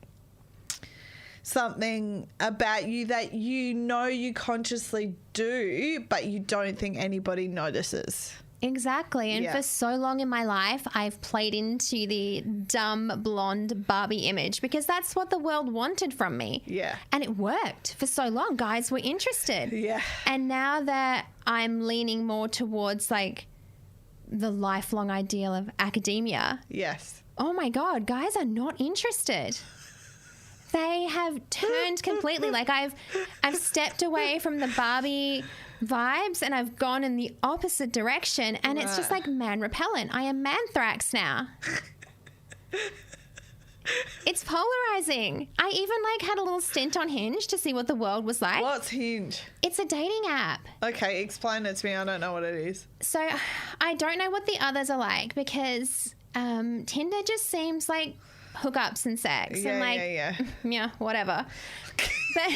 something about you that you know you consciously do, but you don't think anybody notices. Exactly. And for so long in my life, I've played into the dumb, blonde Barbie image because that's what the world wanted from me. Yeah. And it worked for so long. Guys were interested. Yeah. And now that I'm leaning more towards like the lifelong ideal of academia. Yes. Oh my God, guys are not interested. They have turned completely. Like I've stepped away from the Barbie vibes and I've gone in the opposite direction, and it's just like man repellent. I am manthrax now. It's polarizing. I even like had a little stint on Hinge to see what the world was like. What's Hinge? It's a dating app. Okay, explain it to me. I don't know what it is. So I don't know what the others are like because Tinder just seems like hookups and sex. Yeah, and like, yeah, whatever. But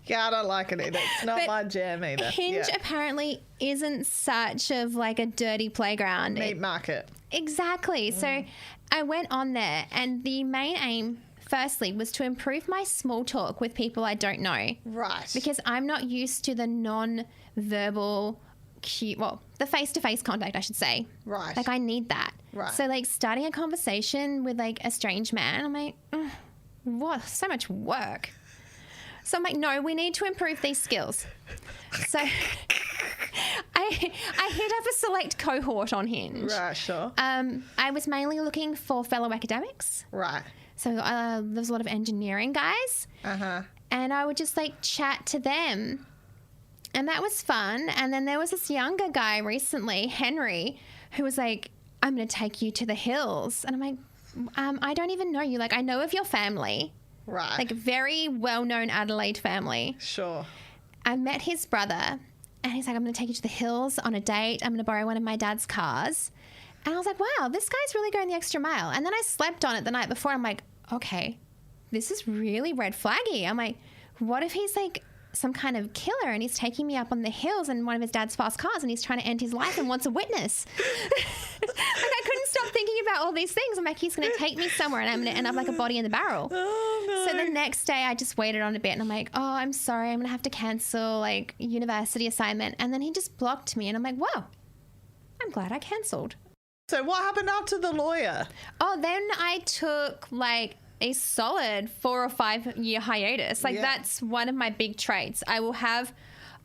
yeah, I don't like it either. It's not my jam either. Hinge apparently isn't such of like a dirty playground. Meat market. Exactly. So I went on there, and the main aim, firstly, was to improve my small talk with people I don't know. Right. Because I'm not used to the non-verbal, the face-to-face contact, I should say. Right. Like, I need that. Right. So, like, starting a conversation with, like, a strange man, I'm like, what? So much work. So I'm like, no, we need to improve these skills. So I hit up a select cohort on Hinge. Right, sure. I was mainly looking for fellow academics. Right. So there's a lot of engineering guys. Uh-huh. And I would just like chat to them. And that was fun. And then there was this younger guy recently, Henry, who was like, I'm going to take you to the hills. And I'm like, I don't even know you. Like, I know of your family. Right. Like, very well-known Adelaide family. Sure. I met his brother, and he's like, I'm going to take you to the hills on a date. I'm going to borrow one of my dad's cars. And I was like, wow, this guy's really going the extra mile. And then I slept on it the night before. I'm like, okay, this is really red flaggy. I'm like, what if he's like some kind of killer and he's taking me up on the hills in one of his dad's fast cars and he's trying to end his life and wants a witness? Like, I couldn't stop thinking about all these things. I'm like, he's going to take me somewhere and I'm going to end up like a body in the barrel. Oh, no. So the next day I just waited on a bit and I'm like, oh, I'm sorry. I'm going to have to cancel like university assignment. And then he just blocked me and I'm like, wow, I'm glad I cancelled. So what happened after the lawyer? Oh, then I took like a solid 4 or 5 year hiatus. Like that's one of my big traits. I will have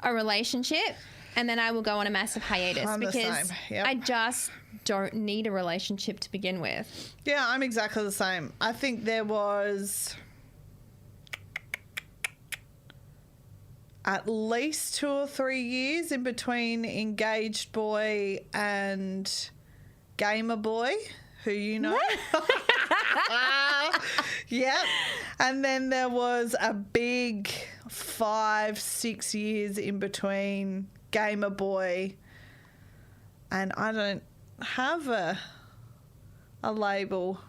a relationship and then I will go on a massive hiatus I'm the because same. Yep. I just don't need a relationship to begin with. Yeah, I'm exactly the same. I think there was at least 2 or 3 years in between engaged boy and gamer boy, who you know. Yep. And then there was a big 5-6 years in between gamer boy and I don't have a label.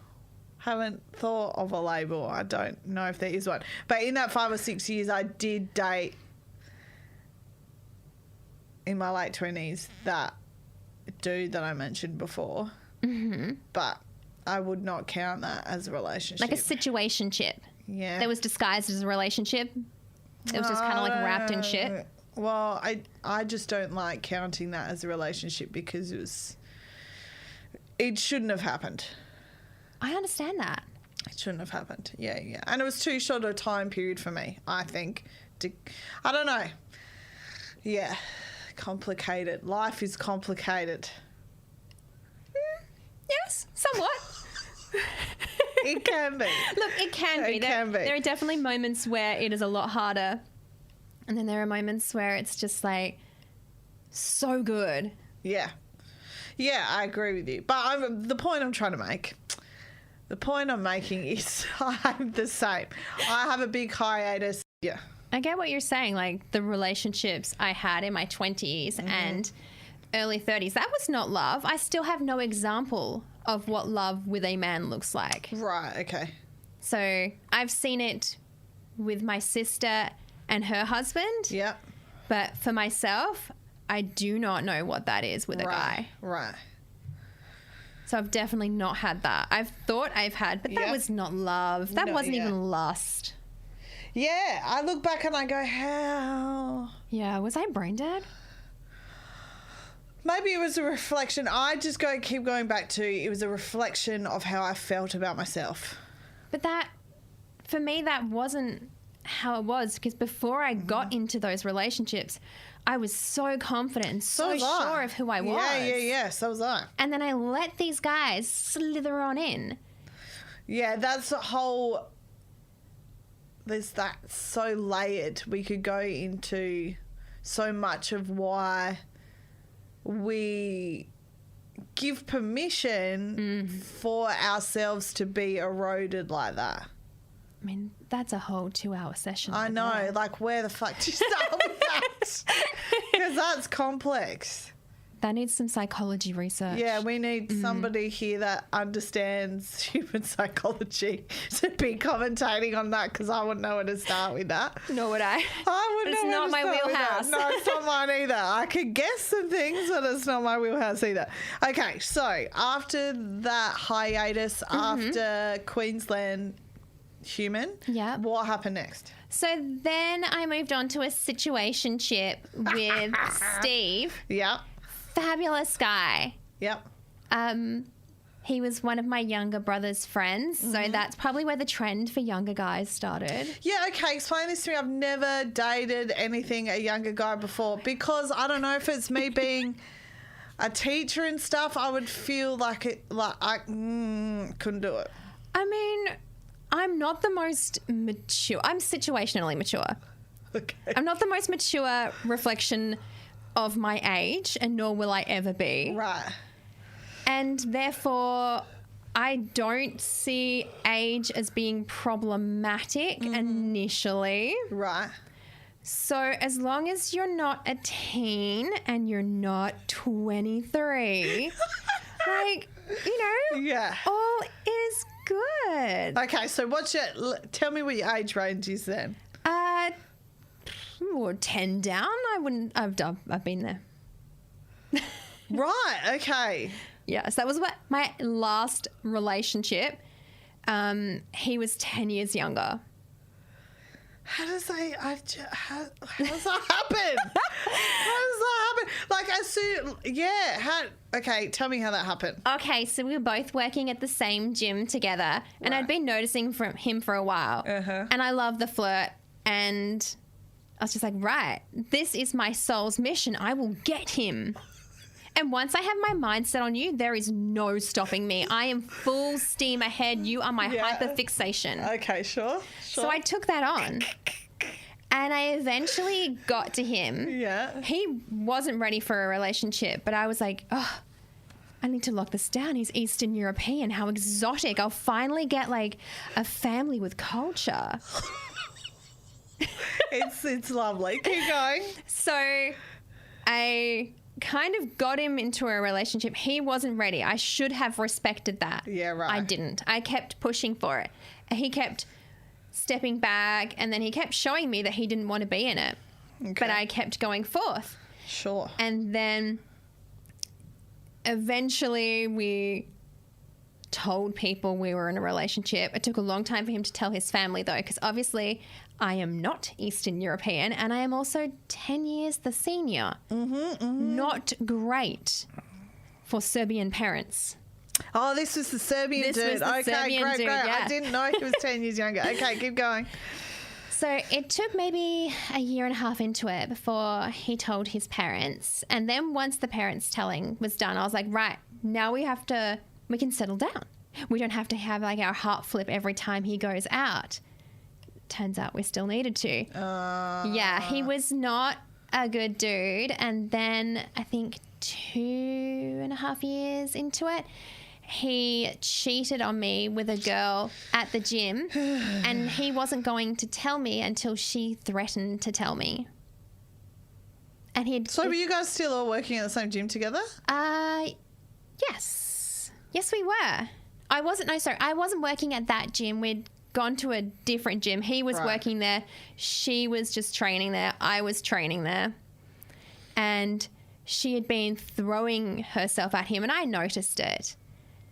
Haven't thought of a label. I don't know if there is one. But in that 5 or 6 years, I did date in my late 20s that dude that I mentioned before. Mm-hmm. But I would not count that as a relationship. Like a situationship. Yeah. That was disguised as a relationship. It was just kind of like wrapped in shit. Well, I just don't like counting that as a relationship because it shouldn't have happened. I understand that. It shouldn't have happened. Yeah. And it was too short a time period for me, I think. I don't know. Yeah. Complicated. Life is complicated. Yes, somewhat. It can be. Look, it can be. There are definitely moments where it is a lot harder. And then there are moments where it's just like so good. Yeah. Yeah, I agree with you. But the point I'm trying to make, the point I'm making is I'm the same. I have a big hiatus. Yeah. I get what you're saying. Like the relationships I had in my 20s and early 30s, that was not love. I still have no example of what love with a man looks like. Right, okay. So I've seen it with my sister and her husband. Yep. But for myself, I do not know what that is with a guy. Right. So I've definitely not had that. I've thought I've had, but that was not love. That wasn't even lust. Yeah, I look back and I go, how? Yeah, was I brain dead? Maybe it was a reflection. I just keep going back to it was a reflection of how I felt about myself. But that, for me, that wasn't how it was because before I got into those relationships, I was so confident and so sure of who I was. Yeah. So was I. And then I let these guys slither on in. Yeah, that's a whole... There's that so layered. We could go into so much of why we give permission for ourselves to be eroded like that. I mean, that's a whole 2-hour session. I know. There. Like, where the fuck do you start with that? Because that's complex. That needs some psychology research. Yeah, we need somebody here that understands human psychology to be commentating on that because I wouldn't know where to start with that. Nor would I. I wouldn't It's know not my wheelhouse. No, it's not mine either. I could guess some things, but it's not my wheelhouse either. Okay, so after that hiatus, after Queensland human, what happened next? So then I moved on to a situationship with Steve. Yep. Fabulous guy. Yep. He was one of my younger brother's friends, so that's probably where the trend for younger guys started. Yeah, okay, explain this to me. I've never dated a younger guy before because I don't know if it's me being a teacher and stuff. I would feel like I couldn't do it. I mean, I'm not the most mature. I'm situationally mature. Okay. I'm not the most mature reflection of my age, and nor will I ever be. Right. And therefore, I don't see age as being problematic initially. Right. So as long as you're not a teen and you're not 23, like, Yeah. all is good. Okay, so tell me what your age range is then. Or 10 down. I've been there. Right, okay. Yes, that was what my last relationship. He was 10 years younger. How does that happen? How does that happen? Like, as soon, okay, tell me how that happened. Okay, so we were both working at the same gym together, and I'd been noticing from him for a while. And I love the flirt, and I was just like, right, this is my soul's mission. I will get him. And once I have my mind set on you, there is no stopping me. I am full steam ahead. You are my hyperfixation. Okay, sure. So I took that on. And I eventually got to him. Yeah. He wasn't ready for a relationship, but I was like, oh, I need to lock this down. He's Eastern European. How exotic. I'll finally get like a family with culture. It's lovely. Keep going. So I kind of got him into a relationship. He wasn't ready. I should have respected that. Yeah, right. I didn't. I kept pushing for it. He kept stepping back, and then he kept showing me that he didn't want to be in it. Okay. But I kept going forth. Sure. And then eventually we told people we were in a relationship. It took a long time for him to tell his family, though, because obviously I am not Eastern European, and I am also 10 years the senior. Not great for Serbian parents. Oh, this was the Serbian dude. Was the okay, Serbian great. dude, yeah. I didn't know he was 10 years younger. Okay, keep going. So it took maybe a year and a half into it before he told his parents. And then once the parents telling was done, I was like, right, now we can settle down. We don't have to have like our heart flip every time he goes out. Turns out we still needed to. Yeah, he was not a good dude. And then I think 2.5 years into it, he cheated on me with a girl at the gym, and he wasn't going to tell me until she threatened to tell me. And So were you guys still all working at the same gym together? Yes. Yes, we were. I wasn't working at that gym. We'd gone to a different gym. He was working there. She was just training there. I was training there. And she had been throwing herself at him, and I noticed it.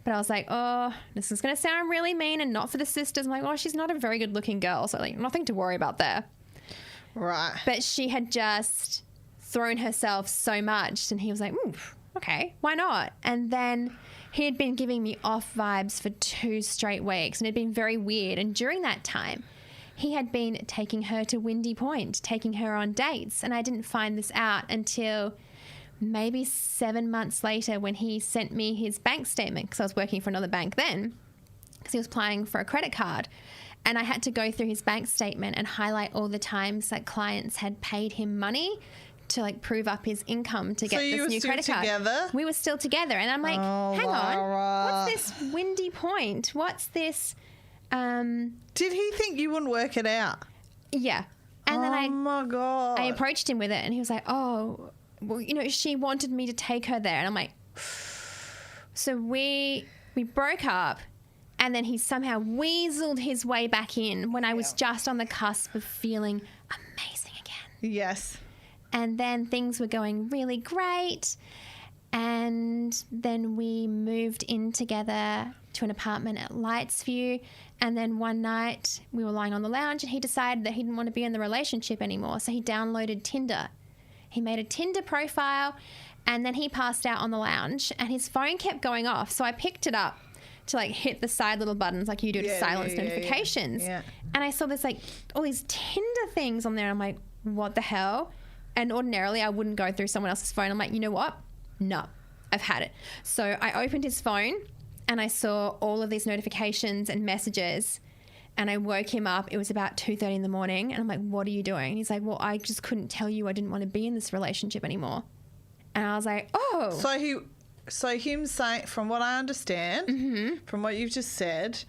But I was like, oh, this is going to sound really mean and not for the sisters. I'm like, oh, she's not a very good looking girl, so like nothing to worry about there. Right. But she had just thrown herself so much, and he was like, ooh, okay, why not? And then he had been giving me off vibes for 2 straight weeks, and it had been very weird. And during that time, he had been taking her to Windy Point, taking her on dates, and I didn't find this out until maybe 7 months later when he sent me his bank statement, because I was working for another bank then, because he was applying for a credit card. And I had to go through his bank statement and highlight all the times that clients had paid him money to like prove up his income to get this new credit card. Together? We were still together. And I'm like, hang on, what's this Windy Point? What's this? Did he think you wouldn't work it out? Yeah. And then oh my God. I approached him with it, and he was like, oh, well, you know, she wanted me to take her there. And I'm like, so we broke up, and then he somehow weaseled his way back in when I was just on the cusp of feeling amazing again. Yes. And then things were going really great. And then we moved in together to an apartment at Lightsview. And then one night we were lying on the lounge, and he decided that he didn't want to be in the relationship anymore. So he downloaded Tinder. He made a Tinder profile, and then he passed out on the lounge, and his phone kept going off. So I picked it up to like hit the side little buttons like you do to silence notifications. Yeah. And I saw this like all these Tinder things on there. And I'm like, what the hell? And ordinarily I wouldn't go through someone else's phone. I'm like, you know what? No, I've had it. So I opened his phone, and I saw all of these notifications and messages. And I woke him up. It was about 2:30 in the morning. And I'm like, what are you doing? And he's like, well, I just couldn't tell you I didn't want to be in this relationship anymore. And I was like, oh. So him saying, from what I understand, from what you've just said,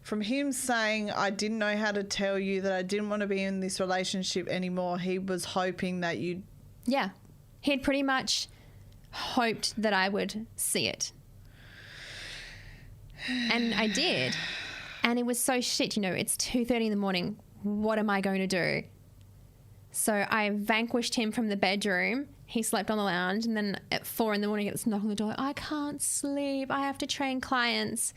from him saying, I didn't know how to tell you that I didn't want to be in this relationship anymore, he was hoping that you'd... Yeah. He had pretty much hoped that I would see it. And I did. And it was so shit, you know, it's 2:30 in the morning. What am I going to do? So I vanquished him from the bedroom. He slept on the lounge, and then at 4 a.m, it's knock on the door. I can't sleep. I have to train clients.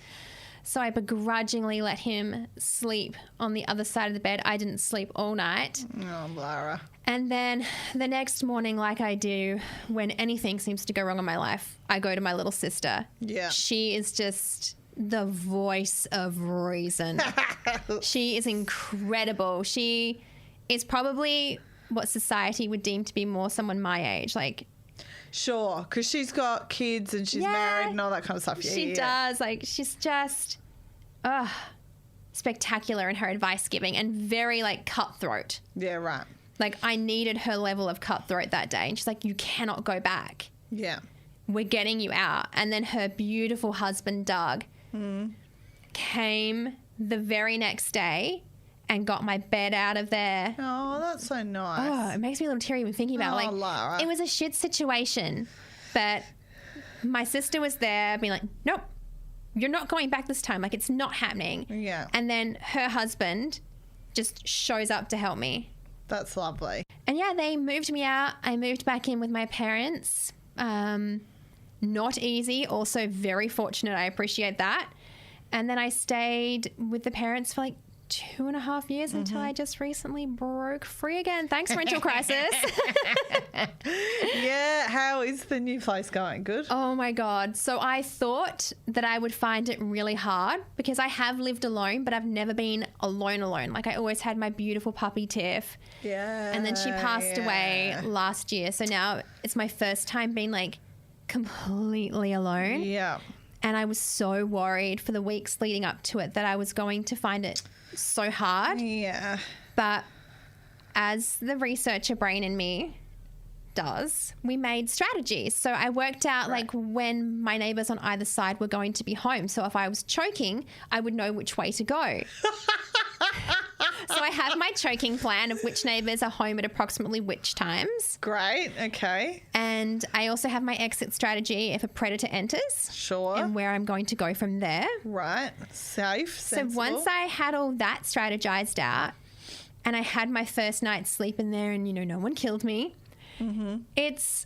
So I begrudgingly let him sleep on the other side of the bed. I didn't sleep all night. Oh, Lara. And then the next morning, like I do when anything seems to go wrong in my life, I go to my little sister. Yeah. She is just the voice of reason. She is incredible. She is probably what society would deem to be more someone my age. Like, sure, because she's got kids and she's married and all that kind of stuff. Yeah, she does. Like, she's just spectacular in her advice giving and very, like, cutthroat. Yeah, right. Like, I needed her level of cutthroat that day. And she's like, you cannot go back. Yeah. We're getting you out. And then her beautiful husband, Doug, came the very next day and got my bed out of there. Oh, that's so nice. Oh, it makes me a little teary even thinking about it. Oh, Lara. It was a shit situation. But my sister was there being like, nope, you're not going back this time. Like, it's not happening. Yeah. And then her husband just shows up to help me. That's lovely. And yeah, they moved me out. I moved back in with my parents. Not easy. Also very fortunate. I appreciate that. And then I stayed with the parents for like 2.5 years until I just recently broke free again. Thanks, rental crisis. Yeah, how is the new place going? Good? Oh my God. So I thought that I would find it really hard because I have lived alone, but I've never been alone. Like, I always had my beautiful puppy Tiff. Yeah. And then she passed away last year. So now it's my first time being like completely alone. Yeah. And I was so worried for the weeks leading up to it that I was going to find it so hard. Yeah. But as the researcher brain in me does, we made strategies. So I worked out like when my neighbours on either side were going to be home. So if I was choking, I would know which way to go. So I have my choking plan of which neighbours are home at approximately which times. Great. Okay. And I also have my exit strategy if a predator enters. Sure. And where I'm going to go from there. Right. Safe. Sensible. So once I had all that strategized out and I had my first night's sleep in there and, you know, no one killed me, it's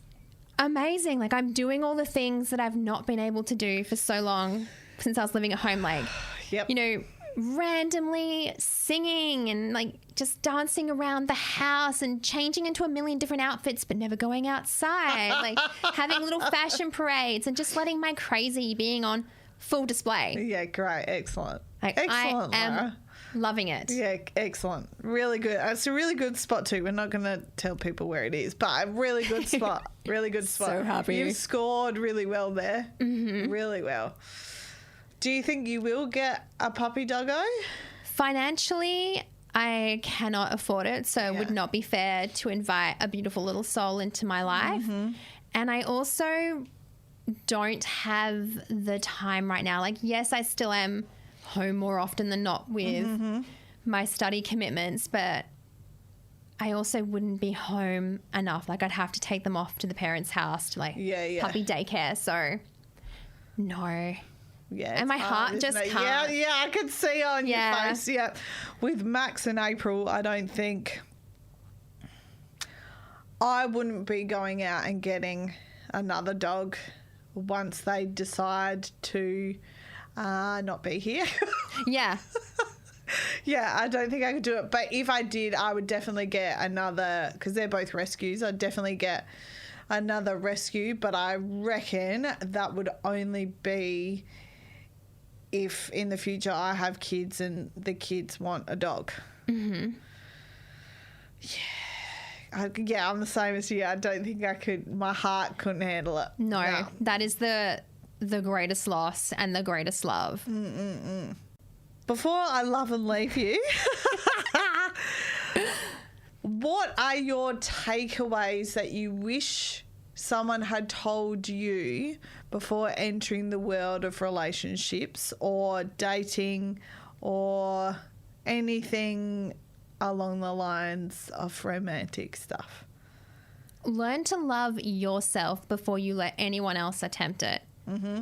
amazing. Like, I'm doing all the things that I've not been able to do for so long since I was living at home. Like, you know, randomly singing and like just dancing around the house and changing into a million different outfits but never going outside, like having little fashion parades and just letting my crazy being on full display. Yeah, great. Excellent. Like, Excellent, I am Lara. loving it. Yeah, excellent. Really good. It's a really good spot too. We're not going to tell people where it is, but a really good spot. Really good spot. So happy. You've scored really well there. Really well. Do you think you will get a puppy doggo? Financially, I cannot afford it, so it would not be fair to invite a beautiful little soul into my life. And I also don't have the time right now. Like, yes, I still am home more often than not with my study commitments, but I also wouldn't be home enough. Like, I'd have to take them off to the parents' house to like puppy daycare. So no. Yeah, and my heart isn't just it? can't. Yeah, I can see on your face. Yeah, with Max and April, I don't think I wouldn't be going out and getting another dog once they decide to not be here. Yeah. Yeah, I don't think I could do it. But if I did, I would definitely get another, because they're both rescues. I'd definitely get another rescue. But I reckon that would only be if in the future I have kids and the kids want a dog. Yeah, I'm the same as you. I don't think I could. My heart couldn't handle it. No, that is the greatest loss and the greatest love. Before I love and leave you, what are your takeaways that you wish someone had told you before entering the world of relationships or dating or anything along the lines of romantic stuff? Learn to love yourself before you let anyone else attempt it.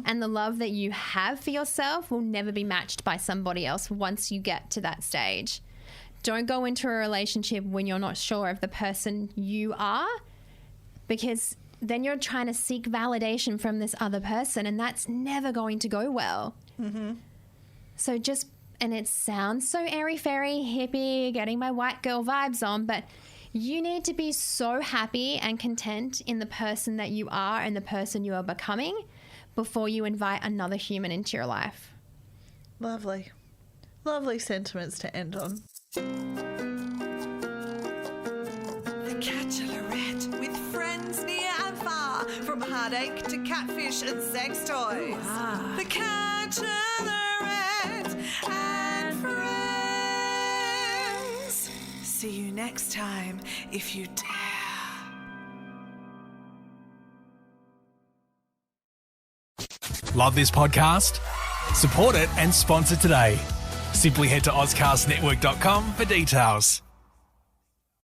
And the love that you have for yourself will never be matched by somebody else once you get to that stage. don't go into a relationship when you're not sure of the person you are, because then you're trying to seek validation from this other person, and that's never going to go well. Mm-hmm. So and it sounds so airy-fairy, hippie, getting my white girl vibes on, but you need to be so happy and content in the person that you are and the person you are becoming before you invite another human into your life. Lovely. Lovely sentiments to end on. The Catchalorette, with friends near and far, from heartache to catfish and sex toys. The Catchalorette and friends. See you next time, if you dare. Love this podcast? Support it and sponsor today. Simply head to AuscastNetwork.com for details.